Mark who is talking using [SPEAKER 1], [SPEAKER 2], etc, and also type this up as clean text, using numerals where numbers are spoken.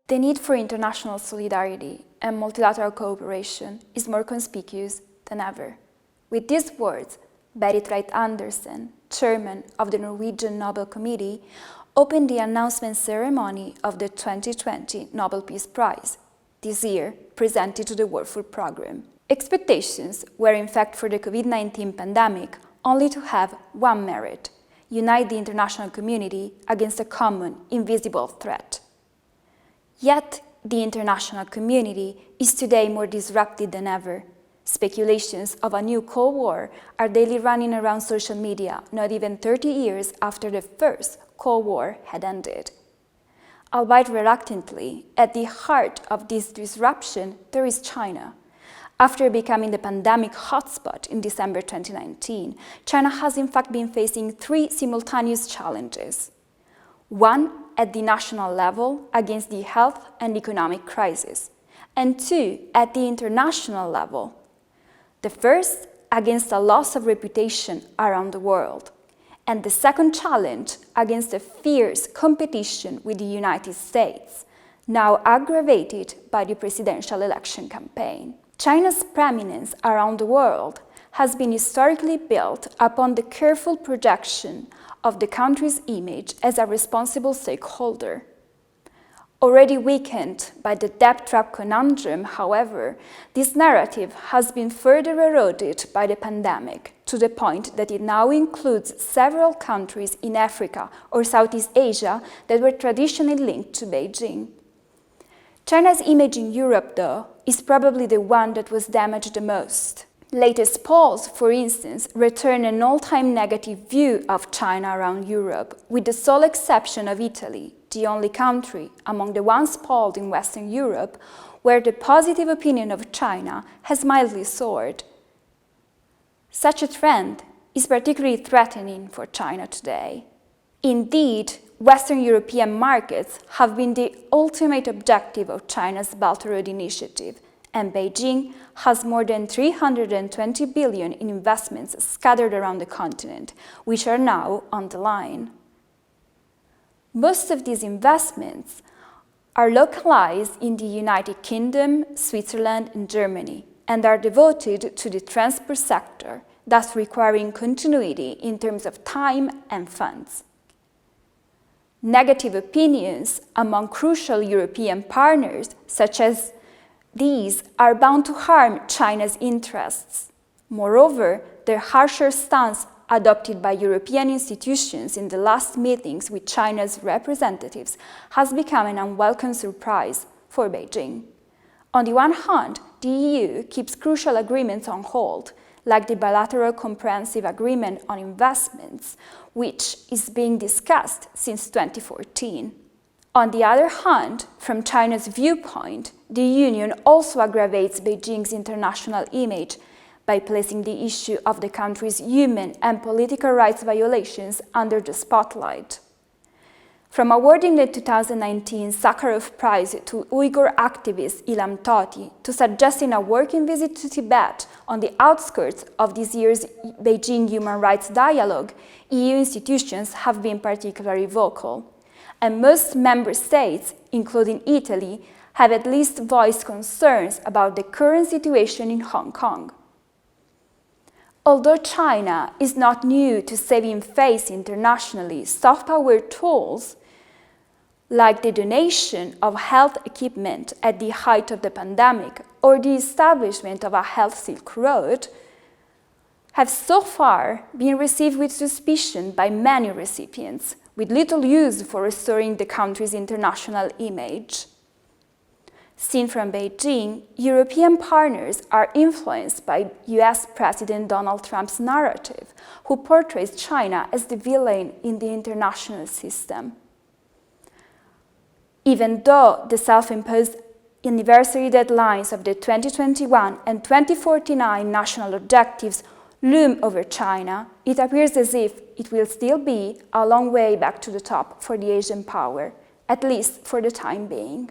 [SPEAKER 1] The need for international solidarity and multilateral cooperation is more conspicuous than ever. With these words, Berit Reidt-Andersen, chairman of the Norwegian Nobel Committee, opened the announcement ceremony of the 2020 Nobel Peace Prize, this year presented to the World Food Programme. Expectations were in fact for the Covid-19 pandemic only to have one merit: unite the international community against a common, invisible threat. Yet, the international community is today more disrupted than ever. Speculations of a new Cold War are daily running around social media, not even 30 years after the first Cold War had ended. Albeit reluctantly, at the heart of this disruption, there is China. After becoming the pandemic hotspot in December 2019, China has in fact been facing three simultaneous challenges. One, at the national level against the health and economic crisis, and two, at the international level. The first, against a loss of reputation around the world, and the second challenge against a fierce competition with the United States, now aggravated by the presidential election campaign. China's preeminence around the world has been historically built upon the careful projection of the country's image as a responsible stakeholder. Already weakened by the debt trap conundrum, however, this narrative has been further eroded by the pandemic, to the point that it now includes several countries in Africa or Southeast Asia that were traditionally linked to Beijing. China's image in Europe, though, is probably the one that was damaged the most. Latest polls, for instance, return an all-time negative view of China around Europe, with the sole exception of Italy, the only country among the ones polled in Western Europe where the positive opinion of China has mildly soared. Such a trend is particularly threatening for China today. Indeed, Western European markets have been the ultimate objective of China's Belt Road Initiative, and Beijing has more than 320 billion in investments scattered around the continent, which are now on the line. Most of these investments are localized in the United Kingdom, Switzerland, and Germany, and are devoted to the transport sector, thus requiring continuity in terms of time and funds. Negative opinions among crucial European partners, such as these, are bound to harm China's interests. Moreover, the harsher stance adopted by European institutions in the last meetings with China's representatives has become an unwelcome surprise for Beijing. On the one hand, the EU keeps crucial agreements on hold, like the bilateral comprehensive agreement on investments, which is being discussed since 2014. On the other hand, from China's viewpoint, the Union also aggravates Beijing's international image by placing the issue of the country's human and political rights violations under the spotlight. From awarding the 2019 Sakharov Prize to Uyghur activist Ilham Tohti to suggesting a working visit to Tibet on the outskirts of this year's Beijing Human Rights Dialogue, EU institutions have been particularly vocal. And most member states, including Italy, have at least voiced concerns about the current situation in Hong Kong. Although China is not new to saving face internationally, soft power tools, like the donation of health equipment at the height of the pandemic or the establishment of a health Silk Road, have so far been received with suspicion by many recipients, with little use for restoring the country's international image. Seen from Beijing, European partners are influenced by US President Donald Trump's narrative, who portrays China as the villain in the international system. Even though the self-imposed anniversary deadlines of the 2021 and 2049 national objectives loom over China, it appears as if it will still be a long way back to the top for the Asian power, at least for the time being.